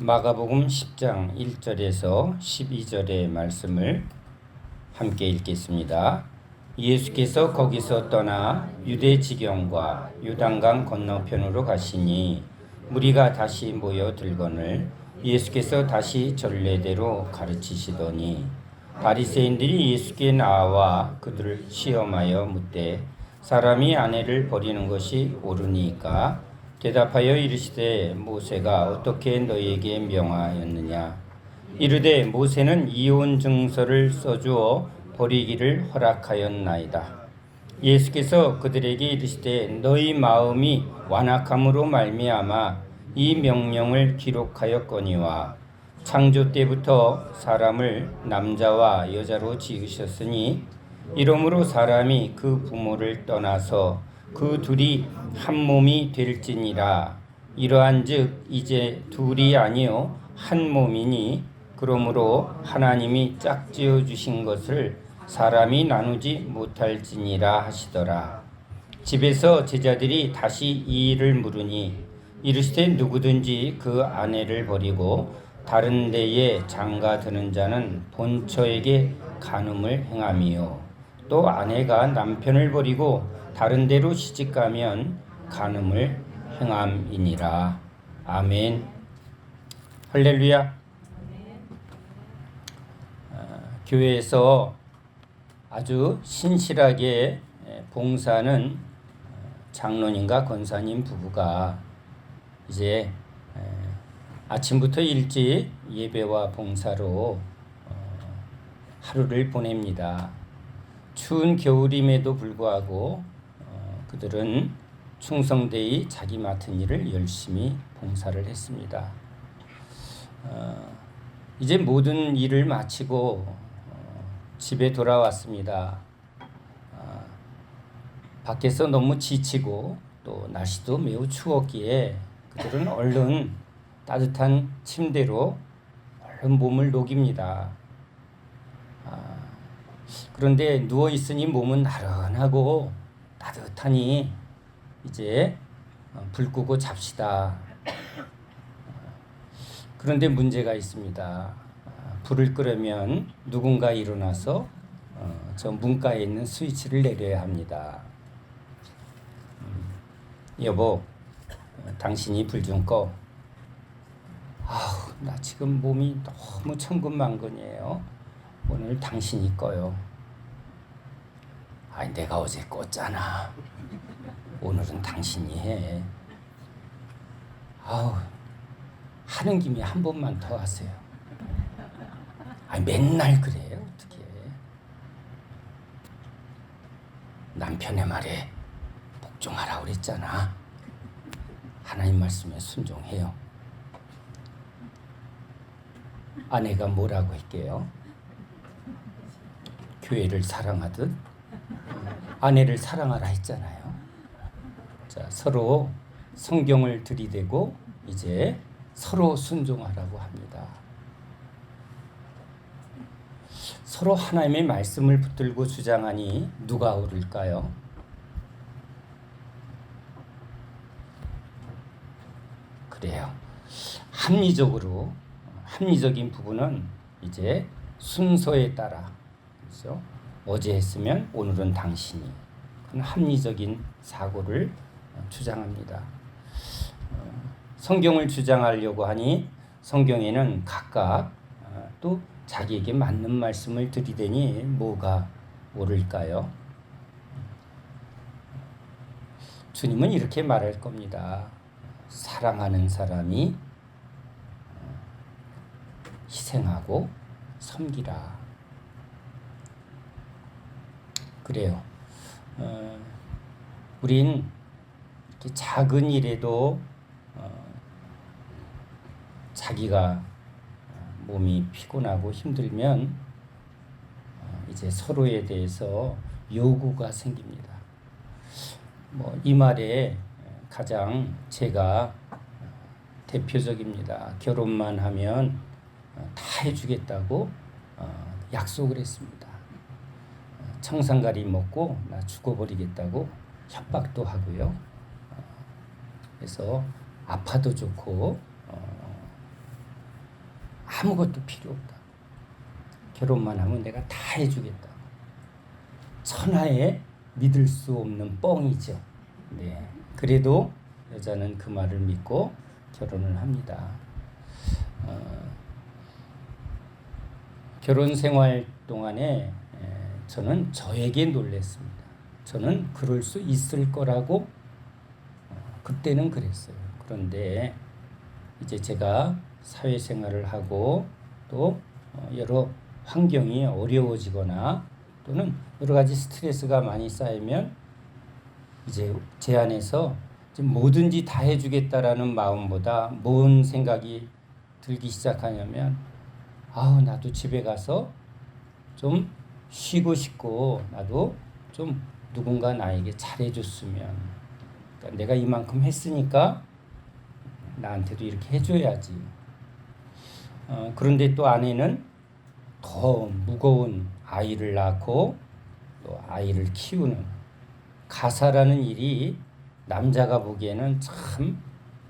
마가복음 10장 1절에서 12절의 말씀을 함께 읽겠습니다. 예수께서 거기서 떠나 유대 지경과 요단강 건너편으로 가시니 무리가 다시 모여들거늘 예수께서 다시 전례대로 가르치시더니 바리새인들이 예수께 나와 그들을 시험하여 묻되 사람이 아내를 버리는 것이 옳으니까 대답하여 이르시되 모세가 어떻게 너희에게 명하였느냐 이르되 모세는 이혼 증서를 써주어 버리기를 허락하였나이다. 예수께서 그들에게 이르시되 너희 마음이 완악함으로 말미암아 이 명령을 기록하였거니와 창조 때부터 사람을 남자와 여자로 지으셨으니 이러므로 사람이 그 부모를 떠나서 그 둘이 한 몸이 될지니라. 이러한즉 이제 둘이 아니요 한 몸이니 그러므로 하나님이 짝지어 주신 것을 사람이 나누지 못할지니라 하시더라. 집에서 제자들이 다시 이 일을 물으니 이르시되 누구든지 그 아내를 버리고 다른 데에 장가드는 자는 본처에게 간음을 행함이요 또 아내가 남편을 버리고 다른 데로 시집가면 간음을 행함이니라. 아멘. 할렐루야. 교회에서 아주 신실하게 봉사하는 장로님과 권사님 부부가 이제 아침부터 일찍 예배와 봉사로 하루를 보냅니다. 추운 겨울임에도 불구하고 그들은 충성되이 자기 맡은 일을 열심히 봉사를 했습니다. 이제 모든 일을 마치고 집에 돌아왔습니다. 밖에서 너무 지치고 또 날씨도 매우 추웠기에 그들은 얼른 따뜻한 침대로 얼른 몸을 녹입니다. 그런데 누워있으니 몸은 나른하고 따뜻하니 이제 불 끄고 잡시다. 그런데 문제가 있습니다. 불을 끄려면 누군가 일어나서 저 문가에 있는 스위치를 내려야 합니다. 여보, 당신이 불 좀 꺼. 아우, 나 지금 몸이 너무 천근만근이에요. 오늘 당신이 꺼요. 아니, 내가 어제 껐잖아. 오늘은 당신이 해. 아우, 하는 김에 한 번만 더 하세요. 아니, 맨날 그래요. 어떻게? 남편의 말에 복종하라고 그랬잖아. 하나님 말씀에 순종해요. 아내가 뭐라고 할게요? 교회를 사랑하듯 아내를 사랑하라 했잖아요. 자, 서로 성경을 들이대고 이제 서로 순종하라고 합니다. 서로 하나님의 말씀을 붙들고 주장하니 누가 옳을까요? 그래요. 합리적인 부분은 이제 순서에 따라, 그렇죠? 어제 했으면 오늘은 당신이. 그건 합리적인 사고를 주장합니다. 성경을 주장하려고 하니 성경에는 각각 또 자기에게 맞는 말씀을 들이대니 뭐가 옳을까요? 주님은 이렇게 말할 겁니다. 사랑하는 사람이 희생하고 섬기라. 그래요. 우린 이렇게 작은 일에도 자기가 몸이 피곤하고 힘들면 이제 서로에 대해서 요구가 생깁니다. 이 말에 가장 제가 대표적입니다. 결혼만 하면 다 해주겠다고 약속을 했습니다. 청산가리 먹고 나 죽어버리겠다고 협박도 하고요. 그래서 아파도 좋고 아무것도 필요 없다. 결혼만 하면 내가 다 해주겠다. 천하에 믿을 수 없는 뻥이죠. 네. 그래도 여자는 그 말을 믿고 결혼을 합니다. 결혼 생활 동안에 저는 저에게 놀랐습니다. 저는 그럴 수 있을 거라고 그때는 그랬어요. 그런데 이제 제가 사회생활을 하고 또 여러 환경이 어려워지거나 또는 여러 가지 스트레스가 많이 쌓이면 이제 제 안에서 뭐든지 다 해주겠다라는 마음보다 뭔 생각이 들기 시작하냐면 나도 집에 가서 좀 쉬고 싶고 나도 좀 누군가 나에게 잘해줬으면 그러니까 내가 이만큼 했으니까 나한테도 이렇게 해줘야지. 그런데 또 아내는 더 무거운 아이를 낳고 또 아이를 키우는 가사라는 일이 남자가 보기에는 참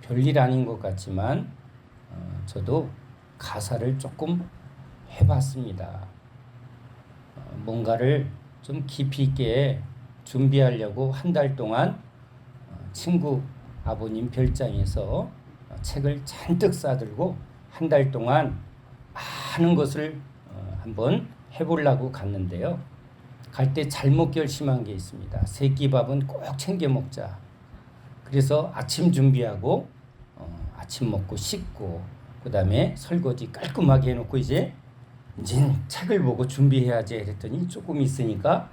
별일 아닌 것 같지만 저도 가사를 조금 해봤습니다. 뭔가를 좀 깊이 있게 준비하려고 한 달 동안 친구 아버님 별장에서 책을 잔뜩 싸들고 한 달 동안 많은 것을 한번 해보려고 갔는데요. 갈 때 잘못 결심한 게 있습니다. 세끼밥은 꼭 챙겨 먹자. 그래서 아침 준비하고 아침 먹고 씻고 그 다음에 설거지 깔끔하게 해놓고 이제 책을 보고 준비해야지 했더니 조금 있으니까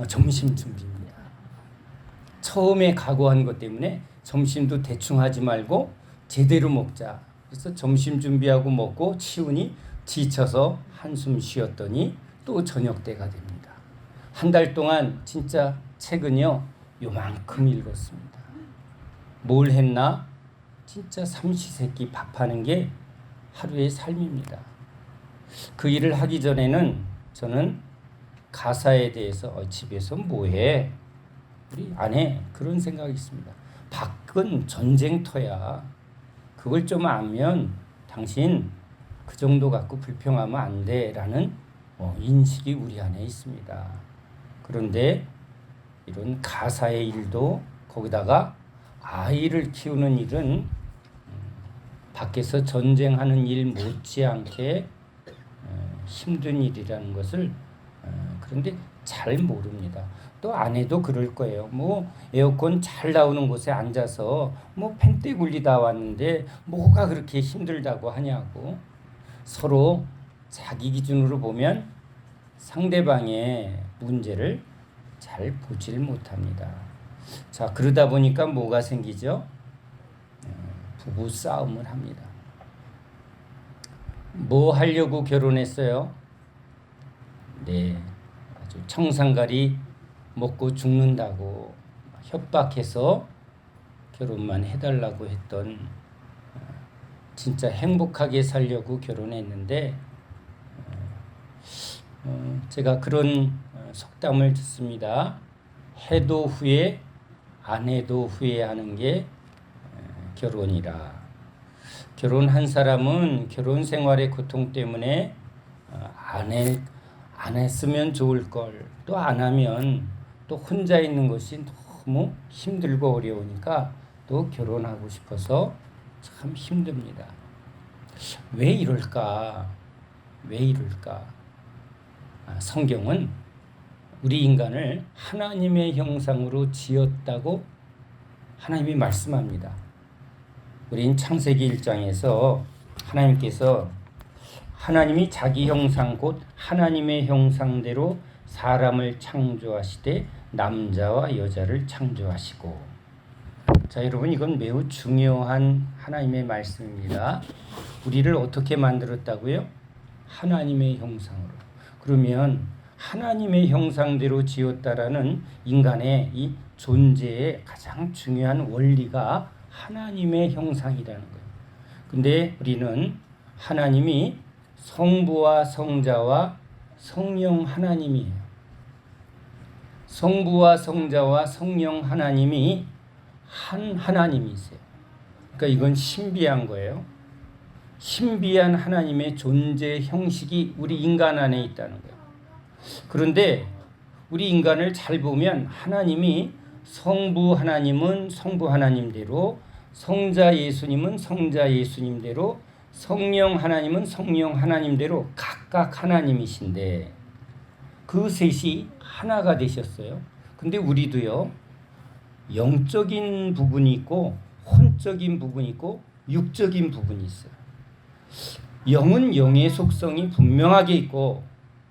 점심 준비입니다. 처음에 각오한 것 때문에 점심도 대충 하지 말고 제대로 먹자. 그래서 점심 준비하고 먹고 치우니 지쳐서 한숨 쉬었더니 또 저녁 때가 됩니다. 한 달 동안 진짜 책은요 요만큼 읽었습니다. 뭘 했나? 진짜 삼시세끼 밥하는 게 하루의 삶입니다. 그 일을 하기 전에는 저는 가사에 대해서 집에서 뭐해? 우리 아내 그런 생각이 있습니다. 밖은 전쟁터야. 그걸 좀 알면 당신 그 정도 갖고 불평하면 안 돼라는 인식이 우리 안에 있습니다. 그런데 이런 가사의 일도 거기다가 아이를 키우는 일은 밖에서 전쟁하는 일 못지않게 힘든 일이라는 것을 그런데 잘 모릅니다. 또 아내도 그럴 거예요. 에어컨 잘 나오는 곳에 앉아서 펜대 굴리다 왔는데 뭐가 그렇게 힘들다고 하냐고. 서로 자기 기준으로 보면 상대방의 문제를 잘 보질 못합니다. 자, 그러다 보니까 뭐가 생기죠? 부부 싸움을 합니다. 뭐 하려고 결혼했어요? 네, 아주 청산가리 먹고 죽는다고 협박해서 결혼만 해달라고 했던 진짜 행복하게 살려고 결혼했는데 제가 그런 속담을 듣습니다. 해도 후회 안 해도 후회하는 게 결혼이라. 결혼한 사람은 결혼 생활의 고통 때문에 안 했으면 좋을 걸, 또 안 하면 또 혼자 있는 것이 너무 힘들고 어려우니까 또 결혼하고 싶어서 참 힘듭니다. 왜 이럴까? 왜 이럴까? 성경은 우리 인간을 하나님의 형상으로 지었다고 하나님이 말씀합니다. 우린 창세기 1장에서 하나님께서 하나님이 자기 형상 곧 하나님의 형상대로 사람을 창조하시되 남자와 여자를 창조하시고. 자, 여러분, 이건 매우 중요한 하나님의 말씀입니다. 우리를 어떻게 만들었다고요? 하나님의 형상으로. 그러면 하나님의 형상대로 지었다라는 인간의 이 존재의 가장 중요한 원리가 하나님의 형상이라는 거예요. 근데 우리는 하나님이 성부와 성자와 성령 하나님이에요. 성부와 성자와 성령 하나님이 한 하나님이세요. 그러니까 이건 신비한 거예요. 신비한 하나님의 존재 형식이 우리 인간 안에 있다는 거예요. 그런데 우리 인간을 잘 보면 하나님이 성부 하나님은 성부 하나님대로, 성자 예수님은 성자 예수님대로, 성령 하나님은 성령 하나님대로 각각 하나님이신데 그 셋이 하나가 되셨어요. 근데 우리도요, 영적인 부분이 있고 혼적인 부분이 있고 육적인 부분이 있어요. 영은 영의 속성이 분명하게 있고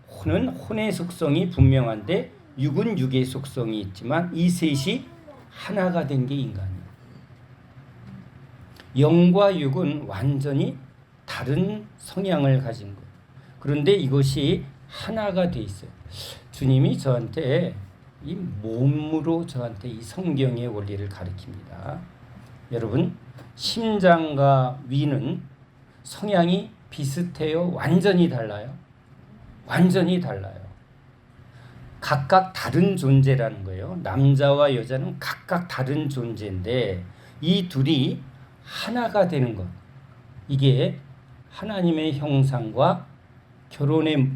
혼은 혼의 속성이 분명한데 육은 육의 속성이 있지만 이 셋이 하나가 된 게 인간이에요. 영과 육은 완전히 다른 성향을 가진 거예요. 그런데 이것이 하나가 돼 있어요. 주님이 저한테 이 몸으로 저한테 이 성경의 원리를 가르칩니다. 여러분, 심장과 위는 성향이 비슷해요? 완전히 달라요? 완전히 달라요. 각각 다른 존재라는 거예요. 남자와 여자는 각각 다른 존재인데 이 둘이 하나가 되는 것. 이게 하나님의 형상과 결혼의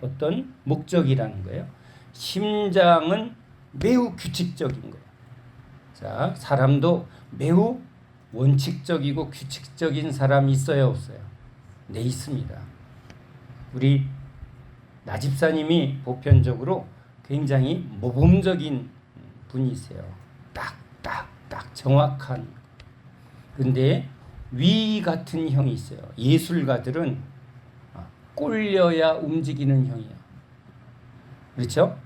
어떤 목적이라는 거예요. 심장은 매우 규칙적인 거예요. 자, 사람도 매우 원칙적이고 규칙적인 사람이 있어요, 없어요? 네, 있습니다. 우리 나 집사님이 보편적으로 굉장히 모범적인 분이세요. 딱 정확한. 근데 위 같은 형이 있어요. 예술가들은 꼴려야 움직이는 형이에요. 그렇죠?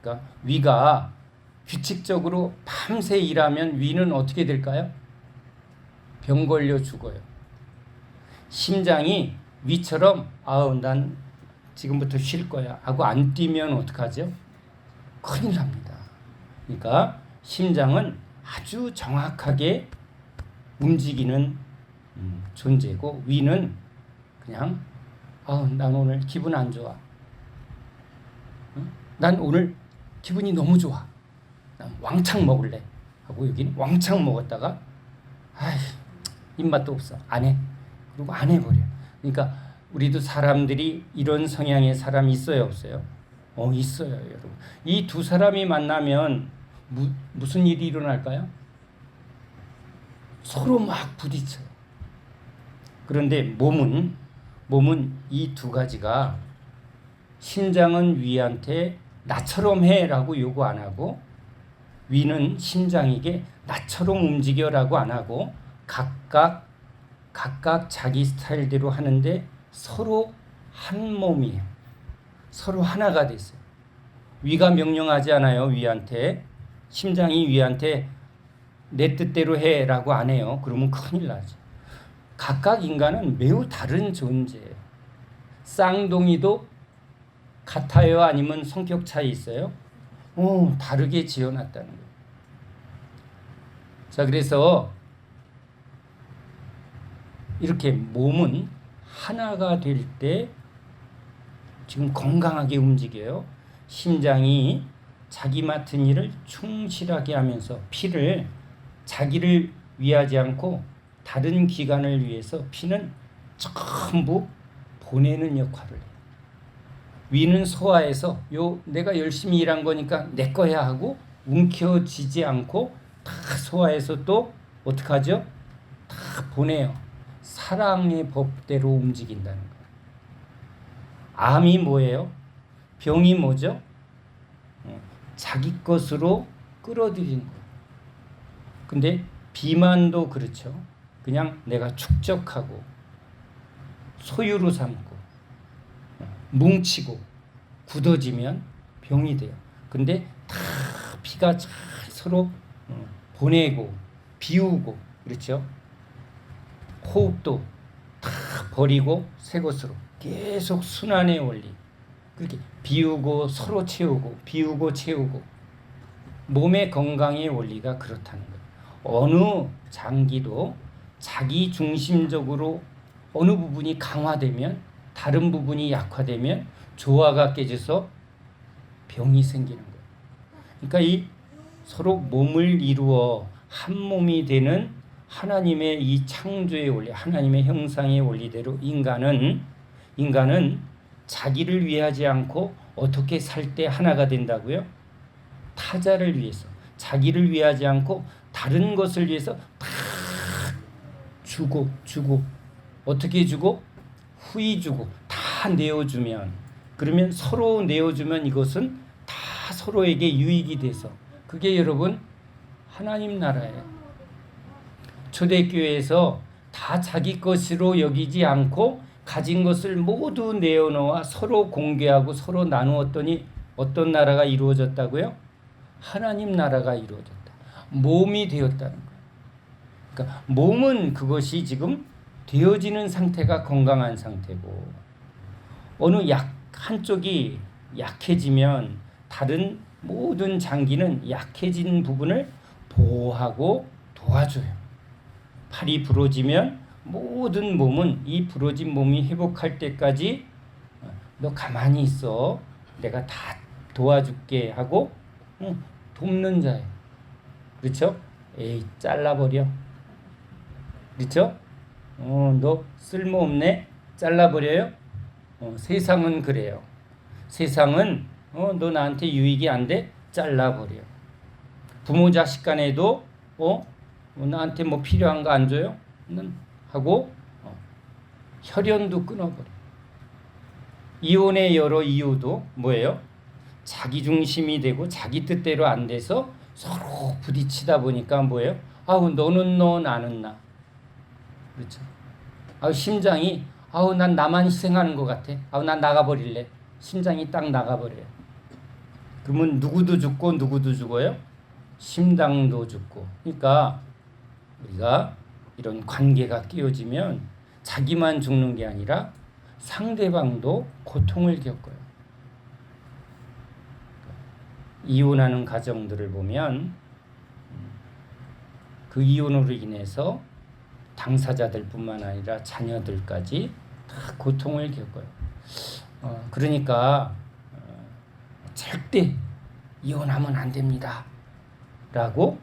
그러니까 위가 규칙적으로 밤새 일하면 위는 어떻게 될까요? 병 걸려 죽어요. 심장이 위처럼 난 지금부터 쉴 거야 하고 안 뛰면 어떡하죠? 큰일 납니다. 그러니까 심장은 아주 정확하게 움직이는 존재고 위는 그냥 난 오늘 기분 안 좋아. 난 오늘 기분이 너무 좋아. 난 왕창 먹을래 하고 여기는 왕창 먹었다가 입맛도 없어. 안 해. 그리고 안 해버려. 그러니까 우리도 사람들이 이런 성향의 사람이 있어요, 없어요? 있어요, 여러분. 이 두 사람이 만나면 무슨 일이 일어날까요? 서로 막 부딪혀요. 그런데 몸은 이 두 가지가 심장은 위한테 나처럼 해라고 요구 안 하고 위는 심장에게 나처럼 움직여라고 안 하고 각각 자기 스타일대로 하는데 서로 한 몸이에요. 서로 하나가 됐어요. 위가 명령하지 않아요. 위한테. 심장이 위한테 내 뜻대로 해라고 안 해요. 그러면 큰일 나죠. 각각 인간은 매우 다른 존재예요. 쌍둥이도 같아요? 아니면 성격 차이 있어요? 다르게 지어놨다는 거예요. 자, 그래서 이렇게 몸은 하나가 될 때 지금 건강하게 움직여요. 심장이 자기 맡은 일을 충실하게 하면서 피를 자기를 위하지 않고 다른 기관을 위해서 피는 전부 보내는 역할을 해요. 위는 소화해서 내가 열심히 일한 거니까 내 거야 하고 움켜쥐지 않고 다 소화해서 또 어떻게 하죠? 다 보내요. 사랑의 법대로 움직인다는 거예요. 암이 뭐예요? 병이 뭐죠? 자기 것으로 끌어들이는 거예요. 근데 비만도 그렇죠. 그냥 내가 축적하고 소유로 삼고 뭉치고 굳어지면 병이 돼요. 근데 다 피가 잘 서로 보내고 비우고 그렇죠. 호흡도 다 버리고 새 것으로 계속 순환의 원리. 그렇게 비우고 서로 채우고 비우고 채우고 몸의 건강의 원리가 그렇다는 거예요. 어느 장기도 자기 중심적으로 어느 부분이 강화되면 다른 부분이 약화되면 조화가 깨져서 병이 생기는 거예요. 그러니까 이 서로 몸을 이루어 한 몸이 되는 하나님의 이 창조의 원리, 하나님의 형상의 원리대로 인간은 자기를 위하지 않고 어떻게 살 때 하나가 된다고요? 타자를 위해서, 자기를 위하지 않고 다른 것을 위해서 다 주고 어떻게 주고? 후히 주고 다 내어주면, 그러면 서로 내어주면 이것은 다 서로에게 유익이 돼서, 그게 여러분 하나님 나라예요. 초대교회에서 다 자기 것으로 여기지 않고 가진 것을 모두 내어놓아 서로 공개하고 서로 나누었더니 어떤 나라가 이루어졌다고요? 하나님 나라가 이루어졌다. 몸이 되었다는 거예요. 그러니까 몸은 그것이 지금 되어지는 상태가 건강한 상태고, 어느 한쪽이 약해지면 다른 모든 장기는 약해진 부분을 보호하고 도와줘요. 팔이 부러지면 모든 몸은 이 부러진 몸이 회복할 때까지 너 가만히 있어, 내가 다 도와줄게 하고 돕는 자예요. 그렇죠? 에이, 잘라버려. 그렇죠? 너 쓸모없네, 잘라버려요. 세상은 그래요. 세상은 너 나한테 유익이 안 돼, 잘라버려. 부모 자식 간에도 나한테 뭐 필요한 거 안 줘요? 하고 혈연도 끊어버려. 이혼의 여러 이유도 뭐예요? 자기 중심이 되고 자기 뜻대로 안 돼서 서로 부딪히다 보니까 뭐예요? 아우, 너는 너, 나는 나. 그렇죠? 아우, 심장이 난 나만 희생하는 것 같아. 난 나가버릴래. 심장이 딱 나가버려요. 그러면 누구도 죽고 누구도 죽어요? 심장도 죽고. 그러니까 우리가 이런 관계가 끼어지면 자기만 죽는 게 아니라 상대방도 고통을 겪어요. 이혼하는 가정들을 보면 그 이혼으로 인해서 당사자들뿐만 아니라 자녀들까지 다 고통을 겪어요. 그러니까 절대 이혼하면 안 됩니다 라고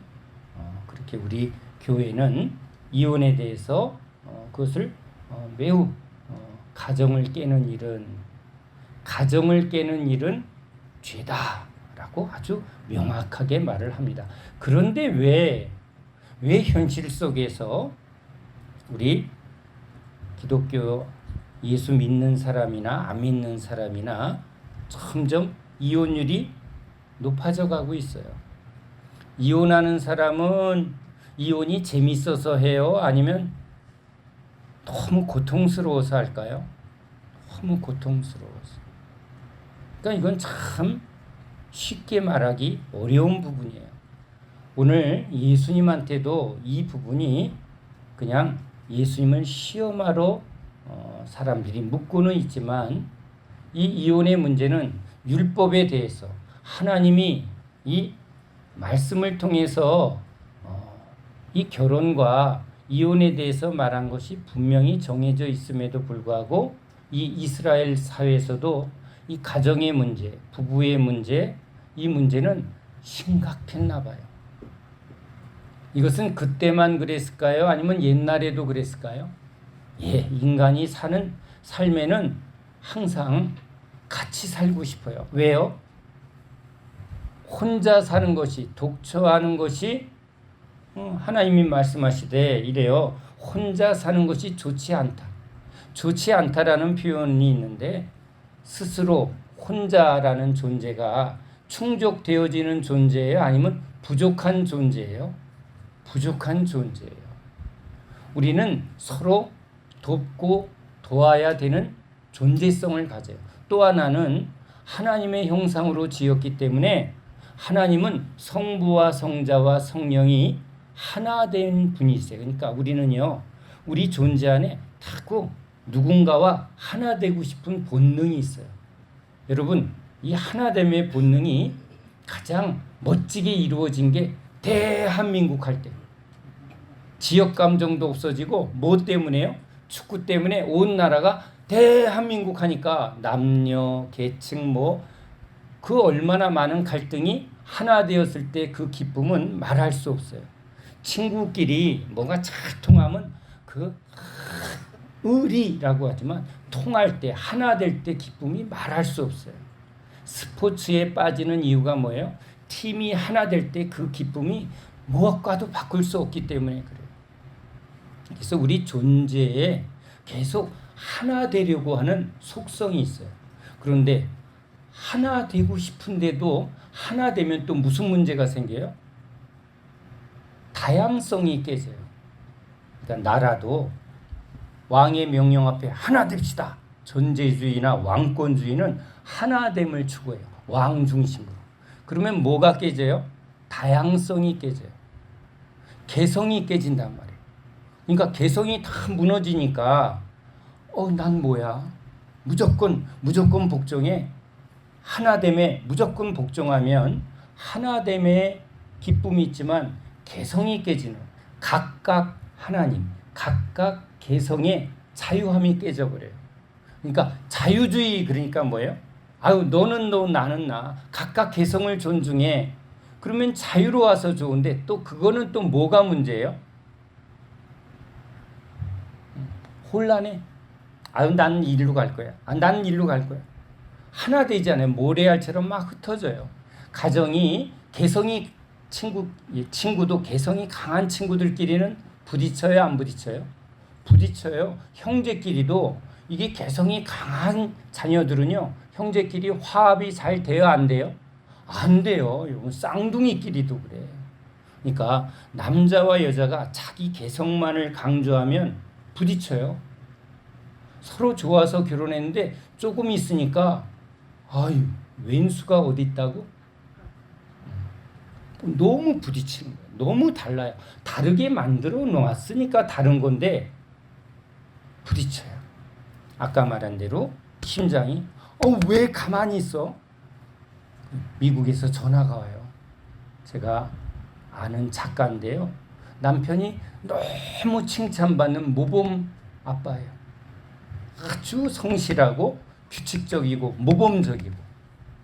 그렇게 우리 교회는 이혼에 대해서 그것을 매우 가정을 깨는 일은 죄다라고 아주 명확하게 말을 합니다. 그런데 왜 현실 속에서 우리 기독교 예수 믿는 사람이나 안 믿는 사람이나 점점 이혼율이 높아져 가고 있어요. 이혼하는 사람은 이혼이 재밌어서 해요? 아니면 너무 고통스러워서 할까요? 너무 고통스러워서. 그러니까 이건 참 쉽게 말하기 어려운 부분이에요. 오늘 예수님한테도 이 부분이 그냥 예수님을 시험하러 사람들이 묻고는 있지만, 이 이혼의 문제는 율법에 대해서 하나님이 이 말씀을 통해서 이 결혼과 이혼에 대해서 말한 것이 분명히 정해져 있음에도 불구하고 이 이스라엘 사회에서도 이 가정의 문제, 부부의 문제, 이 문제는 심각했나 봐요. 이것은 그때만 그랬을까요? 아니면 옛날에도 그랬을까요? 인간이 사는 삶에는 항상 같이 살고 싶어요. 왜요? 혼자 사는 것이, 독처하는 것이, 하나님이 말씀하시되 이래요. 혼자 사는 것이 좋지 않다. 좋지 않다라는 표현이 있는데, 스스로 혼자라는 존재가 충족되어지는 존재예요? 아니면 부족한 존재예요? 부족한 존재예요. 우리는 서로 돕고 도와야 되는 존재성을 가져요. 또 하나는 하나님의 형상으로 지었기 때문에 하나님은 성부와 성자와 성령이 하나 된 분이세요. 그러니까 우리는요, 우리 존재 안에 자꾸 누군가와 하나 되고 싶은 본능이 있어요. 여러분, 이 하나됨의 본능이 가장 멋지게 이루어진 게 대한민국 할 때. 지역 감정도 없어지고, 뭐 때문에요? 축구 때문에 온 나라가 대한민국 하니까 남녀, 계층 그 얼마나 많은 갈등이 하나 되었을 때 그 기쁨은 말할 수 없어요. 친구끼리 뭔가 잘 통하면 그 의리라고 하지만 통할 때 하나 될 때 기쁨이 말할 수 없어요. 스포츠에 빠지는 이유가 뭐예요? 팀이 하나 될 때 그 기쁨이 무엇과도 바꿀 수 없기 때문에 그래요. 그래서 우리 존재에 계속 하나 되려고 하는 속성이 있어요. 그런데 하나 되고 싶은데도 하나 되면 또 무슨 문제가 생겨요? 다양성이 깨져요. 그러니까 나라도 왕의 명령 앞에 하나 됩시다. 전제주의나 왕권주의는 하나됨을 추구해요. 왕 중심으로. 그러면 뭐가 깨져요? 다양성이 깨져요. 개성이 깨진단 말이에요. 그러니까 개성이 다 무너지니까 난 뭐야? 무조건 복종해. 하나됨에 무조건 복종하면 하나됨에 기쁨이 있지만 개성이 깨지는 각각 하나님, 각각 개성의 자유함이 깨져버려요. 그러니까 자유주의 그러니까 뭐예요? 너는 너 나는 나 각각 개성을 존중해. 그러면 자유로워서 좋은데 또 그거는 또 뭐가 문제예요? 혼란해. 나는 이리로 갈 거야. 나는 이리로 갈 거야. 하나 되지 않아요. 모래알처럼 막 흩어져요. 가정이 개성이 친구도 개성이 강한 친구들끼리는 부딪혀요, 안 부딪혀요? 부딪혀요. 형제끼리도 이게 개성이 강한 자녀들은요, 형제끼리 화합이 잘 돼요, 안 돼요? 안 돼요. 쌍둥이끼리도 그래. 그러니까 남자와 여자가 자기 개성만을 강조하면 부딪혀요. 서로 좋아서 결혼했는데 조금 있으니까 왼수가 어디 있다고? 너무 부딪히는 거예요. 너무 달라요. 다르게 만들어 놓았으니까 다른 건데 부딪혀요. 아까 말한 대로 심장이 왜 가만히 있어? 미국에서 전화가 와요. 제가 아는 작가인데요. 남편이 너무 칭찬받는 모범 아빠예요. 아주 성실하고 규칙적이고 모범적이고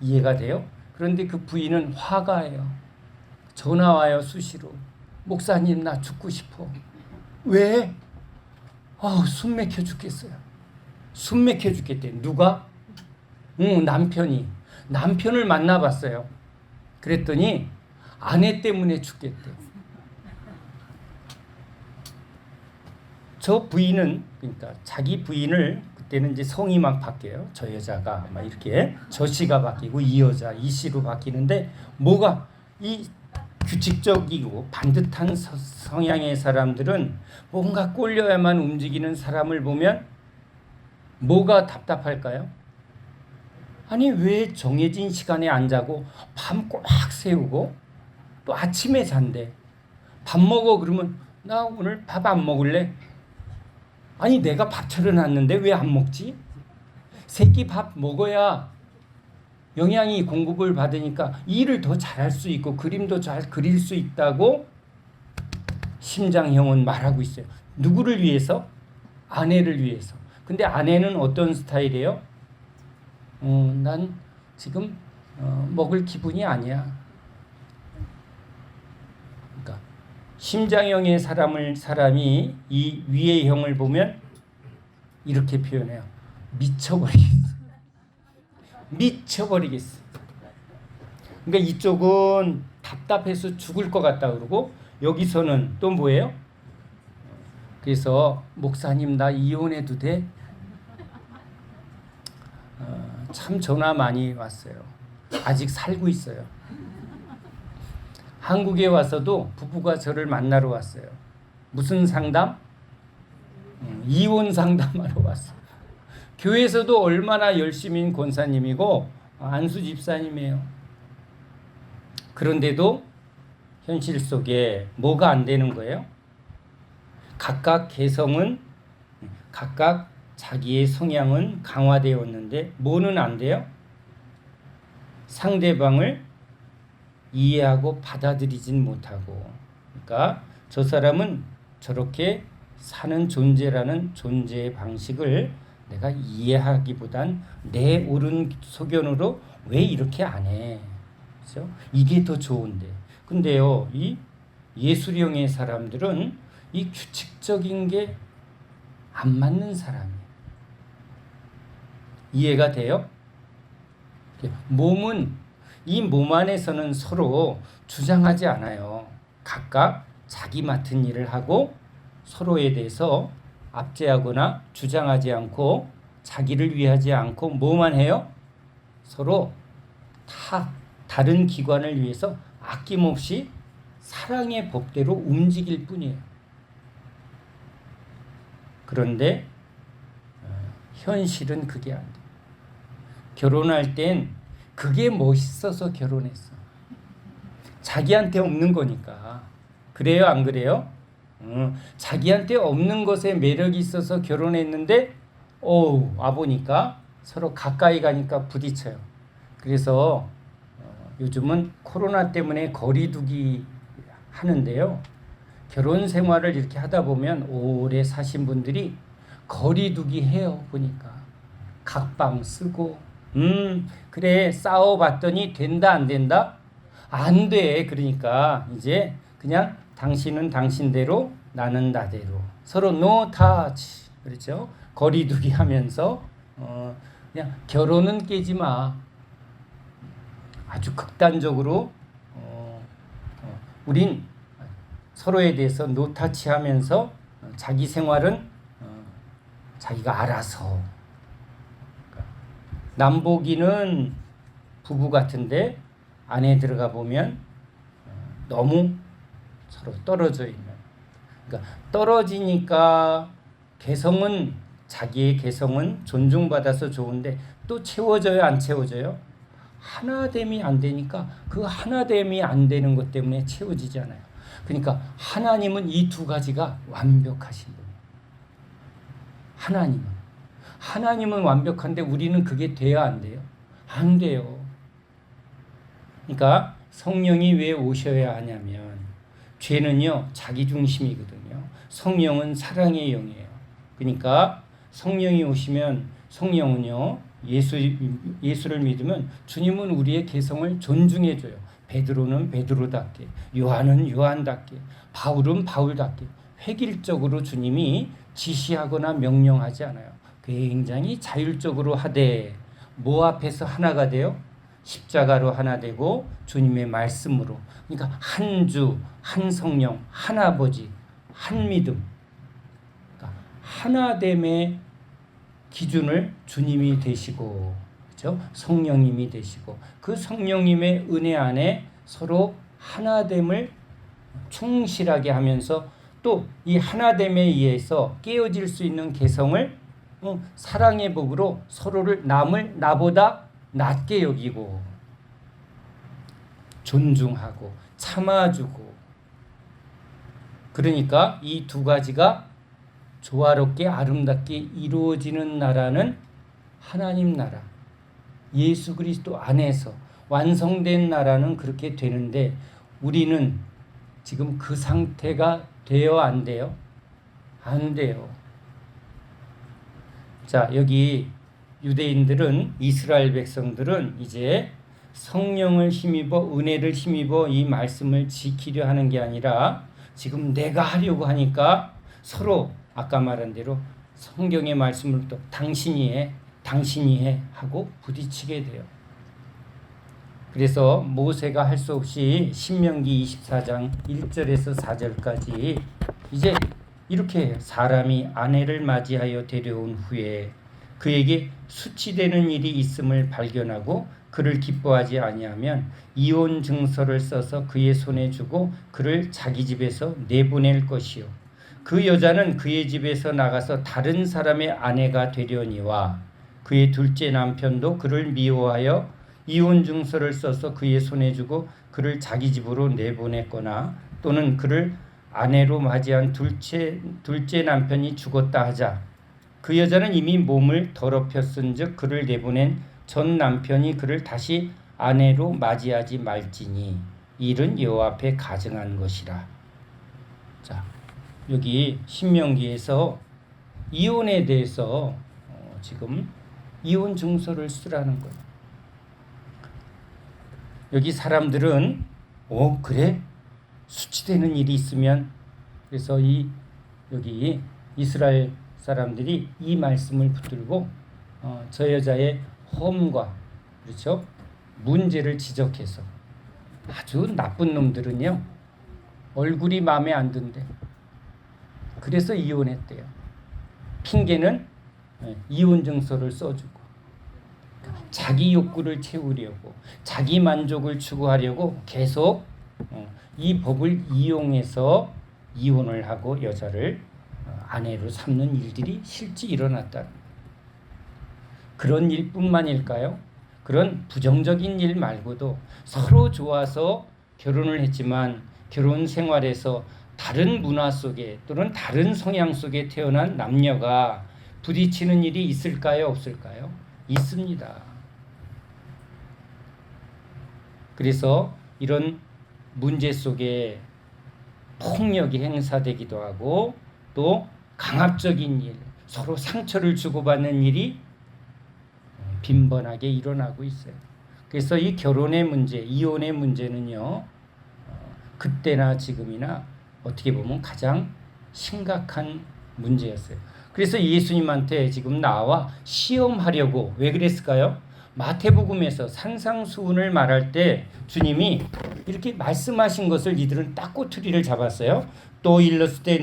이해가 돼요? 그런데 그 부인은 화가예요. 전화 와요, 수시로. 목사님, 나 죽고 싶어. 왜? 숨 막혀 죽겠어요. 숨 막혀 죽겠대. 누가? 남편이. 남편을 만나봤어요. 그랬더니 아내 때문에 죽겠대. 저 부인은, 그러니까 자기 부인을, 그때는 이제 성이 막 바뀌어요. 저 여자가 막 이렇게 저 씨가 바뀌고 이 여자 이 씨로 바뀌는데 뭐가 이 규칙적이고 반듯한 성향의 사람들은 뭔가 꼴려야만 움직이는 사람을 보면 뭐가 답답할까요? 왜 정해진 시간에 안 자고 밤 꼬박 새우고 또 아침에 잔대. 밥 먹어 그러면 나 오늘 밥 안 먹을래. 내가 밥 차려놨는데 왜 안 먹지? 새끼 밥 먹어야 영양이 공급을 받으니까 일을 더 잘할 수 있고 그림도 잘 그릴 수 있다고 심장형은 말하고 있어요. 누구를 위해서? 아내를 위해서. 근데 아내는 어떤 스타일이에요? 난 지금 먹을 기분이 아니야. 그러니까 심장형의 사람이 이 위의 형을 보면 이렇게 표현해요. 미쳐버리겠어. 미쳐버리겠어. 그러니까 이쪽은 답답해서 죽을 것 같다 그러고 여기서는 또 뭐예요? 그래서 목사님 나 이혼해도 돼? 참 전화 많이 왔어요. 아직 살고 있어요. 한국에 와서도 부부가 저를 만나러 왔어요. 무슨 상담? 이혼 상담하러 왔어요. 교회에서도 얼마나 열심인 권사님이고 안수 집사님이에요. 그런데도 현실 속에 뭐가 안 되는 거예요? 각각 개성은 각각 자기의 성향은 강화되었는데 뭐는 안 돼요? 상대방을 이해하고 받아들이진 못하고. 그러니까 저 사람은 저렇게 사는 존재라는 존재의 방식을 내가 이해하기보단 내 옳은 소견으로 왜 이렇게 안 해? 그렇죠? 이게 더 좋은데. 근데요, 이 예술형의 사람들은 이 규칙적인 게 안 맞는 사람이에요. 이해가 돼요? 몸은 이 몸 안에서는 서로 주장하지 않아요. 각각 자기 맡은 일을 하고 서로에 대해서 압제하거나 주장하지 않고 자기를 위하지 않고 뭐만 해요? 서로 다른 기관을 위해서 아낌없이 사랑의 법대로 움직일 뿐이에요. 그런데 현실은 그게 안 돼요. 결혼할 땐 그게 멋있어서 결혼했어. 자기한테 없는 거니까. 그래요, 안 그래요? 자기한테 없는 것에 매력이 있어서 결혼했는데 와보니까 서로 가까이 가니까 부딪혀요. 그래서 요즘은 코로나 때문에 거리두기 하는데요. 결혼 생활을 이렇게 하다 보면 오래 사신 분들이 거리두기 해요. 보니까 각방 쓰고 그래 싸워봤더니 된다 안 된다? 안 돼. 그러니까 이제 그냥 당신은 당신대로 나는 나대로 서로 no touch 그렇죠? 거리두기 하면서 그냥 결혼은 깨지 마. 아주 극단적으로 우린 서로에 대해서 no touch 하면서 자기 생활은 자기가 알아서. 남보기는 부부 같은데 안에 들어가 보면 너무 서로 떨어져 있는. 그러니까 떨어지니까 자기의 개성은 존중받아서 좋은데 또 채워져요, 안 채워져요? 하나됨이 안 되니까 그 하나됨이 안 되는 것 때문에 채워지지 않아요. 그러니까 하나님은 이 두 가지가 완벽하신 분이에요. 하나님은 완벽한데 우리는 그게 돼야 안 돼요? 안 돼요. 그러니까 성령이 왜 오셔야 하냐면 죄는요 자기중심이거든요. 성령은 사랑의 영이에요. 그러니까 성령이 오시면 성령은요 예수를 믿으면 주님은 우리의 개성을 존중해줘요. 베드로는 베드로답게, 요한은 요한답게, 바울은 바울답게 획일적으로 주님이 지시하거나 명령하지 않아요. 굉장히 자율적으로 하되 뭐 앞에서 하나가 돼요? 십자가로 하나 되고 주님의 말씀으로. 그러니까 한 주, 한 성령, 한 아버지, 한 믿음. 그러니까 하나됨의 기준을 주님이 되시고, 그렇죠? 성령님이 되시고 그 성령님의 은혜 안에 서로 하나됨을 충실하게 하면서 또 이 하나됨에 의해서 깨어질 수 있는 개성을 사랑의 법으로 서로를 남을 나보다 낮게 여기고 존중하고 참아주고. 그러니까 이 두 가지가 조화롭게 아름답게 이루어지는 나라는 하나님 나라, 예수 그리스도 안에서 완성된 나라는 그렇게 되는데 우리는 지금 그 상태가 돼요, 안 돼요? 안 돼요. 자, 여기 유대인들은, 이스라엘 백성들은 이제 성령을 힘입어 은혜를 힘입어 이 말씀을 지키려 하는 게 아니라 지금 내가 하려고 하니까 서로 아까 말한 대로 성경의 말씀을 또 당신이 해 하고 부딪히게 돼요. 그래서 모세가 할 수 없이 신명기 24장 1절에서 4절까지 이제 이렇게 해요. 사람이 아내를 맞이하여 데려온 후에 그에게 수치되는 일이 있음을 발견하고 그를 기뻐하지 아니하면 이혼 증서를 써서 그의 손에 주고 그를 자기 집에서 내보낼 것이요. 그 여자는 그의 집에서 나가서 다른 사람의 아내가 되려니와 그의 둘째 남편도 그를 미워하여 이혼 증서를 써서 그의 손에 주고 그를 자기 집으로 내보냈거나 또는 그를 아내로 맞이한 둘째 남편이 죽었다 하자 그 여자는 이미 몸을 더럽혔은즉 그를 내보낸 전 남편이 그를 다시 아내로 맞이하지 말지니 일은 여호와 앞에 가증한 것이라. 자, 여기 신명기에서 이혼에 대해서 지금 이혼 증서를 쓰라는 거예요. 여기 사람들은 그래? 수치되는 일이 있으면, 그래서 여기 이스라엘 사람들이 이 말씀을 붙들고 저 여자의 험과, 그렇죠, 문제를 지적해서 아주 나쁜 놈들은요 얼굴이 마음에 안 든대. 그래서 이혼했대요. 핑계는 이혼 증서를 써주고, 자기 욕구를 채우려고, 자기 만족을 추구하려고 계속 이 법을 이용해서 이혼을 하고 여자를 아내로 삼는 일들이 실제 일어났다. 그런 일뿐만일까요? 그런 부정적인 일 말고도 서로 좋아서 결혼을 했지만 결혼 생활에서 다른 문화 속에 또는 다른 성향 속에 태어난 남녀가 부딪히는 일이 있을까요? 없을까요? 있습니다. 그래서 이런 문제 속에 폭력이 행사되기도 하고 또 강압적인 일, 서로 상처를 주고받는 일이 빈번하게 일어나고 있어요. 그래서 이 결혼의 문제, 이혼의 문제는요, 그때나 지금이나 어떻게 보면 가장 심각한 문제였어요. 그래서 예수님한테 지금 나와 시험하려고, 왜 그랬을까요? 마태복음에서 산상수훈을 말할 때 주님이 이렇게 말씀하신 것을 이들은 딱 꼬투리를 잡았어요. 또 일렀을 때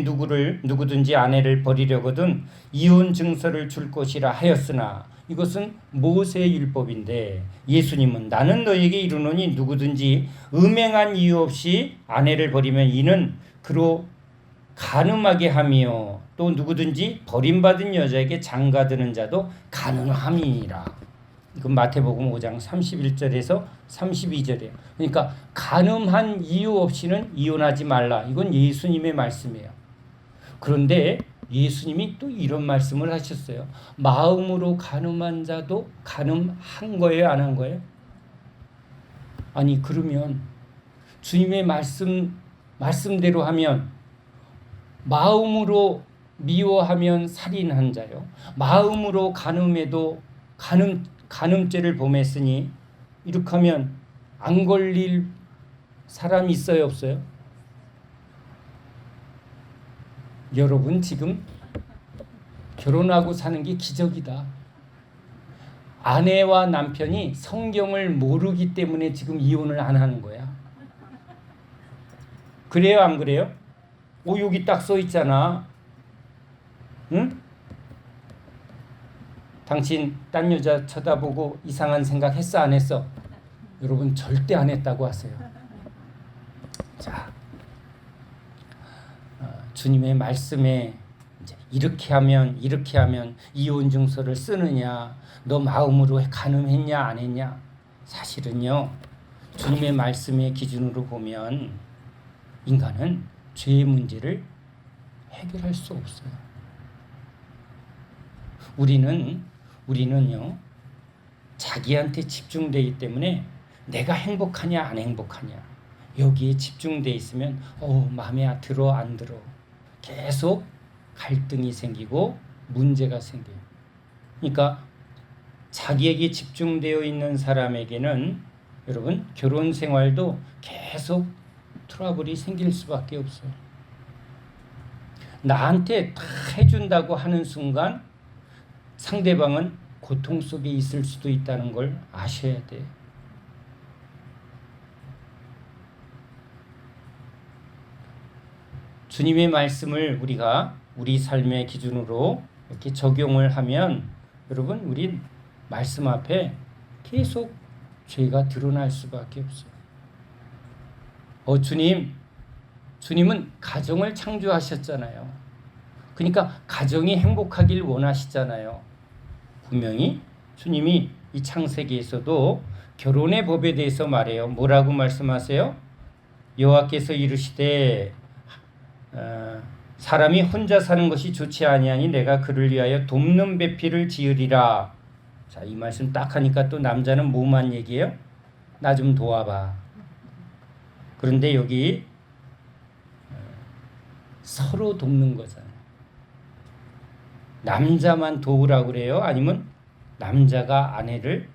누구든지 아내를 버리려거든 이혼 증서를 줄 것이라 하였으나, 이것은 모세의 율법인데 예수님은 나는 너에게 이르노니 누구든지 음행한 이유 없이 아내를 버리면 이는 그로 간음하게 하며 또 누구든지 버림받은 여자에게 장가드는 자도 간음함이니라. 이건 마태복음 5장 31절에서 32절이에요. 그러니까 간음한 이유 없이는 이혼하지 말라. 이건 예수님의 말씀이에요. 그런데 예수님이 또 이런 말씀을 하셨어요. 마음으로 간음한 자도 간음한 거예요, 안 한 거예요? 아니, 그러면 주님의 말씀대로 하면 마음으로 미워하면 살인한 자요, 마음으로 간음해도 간음죄를 범했으니 이렇게 하면 안 걸릴 사람이 있어요, 없어요? 여러분 지금 결혼하고 사는 게 기적이다. 아내와 남편이 성경을 모르기 때문에 지금 이혼을 안 하는 거야. 그래요, 안 그래요? 여기 딱 써 있잖아. 응? 당신 딴 여자 쳐다보고 이상한 생각 했어, 안 했어? 여러분 절대 안 했다고 하세요. 자, 주님의 말씀에 이제 이렇게 하면 이혼 증서를 쓰느냐, 너 마음으로 간음했냐 안 했냐? 사실은요, 주님의 말씀의 기준으로 보면 인간은 죄의 문제를 해결할 수 없어요. 우리는요 자기한테 집중되기 때문에 내가 행복하냐 안 행복하냐 여기에 집중돼 있으면 마음에 들어 안 들어 계속 갈등이 생기고 문제가 생겨요. 그러니까 자기에게 집중되어 있는 사람에게는 여러분 결혼 생활도 계속 트러블이 생길 수밖에 없어요. 나한테 다 해준다고 하는 순간 상대방은 고통 속에 있을 수도 있다는 걸 아셔야 돼요. 주님의 말씀을 우리가 우리 삶의 기준으로 이렇게 적용을 하면 여러분 우리 말씀 앞에 계속 죄가 드러날 수밖에 없어요. 주님은 가정을 창조하셨잖아요. 그러니까 가정이 행복하길 원하시잖아요. 분명히 주님이 이 창세기에서도 결혼의 법에 대해서 말해요. 뭐라고 말씀하세요? 여호와께서 이르시되 사람이 혼자 사는 것이 좋지 아니하니 내가 그를 위하여 돕는 배필을 지으리라. 자, 이 말씀 딱 하니까 또 남자는 뭐만 얘기해요? 나 좀 도와봐. 그런데 여기 서로 돕는 거잖아요. 남자만 도우라고 그래요? 아니면 남자가 아내를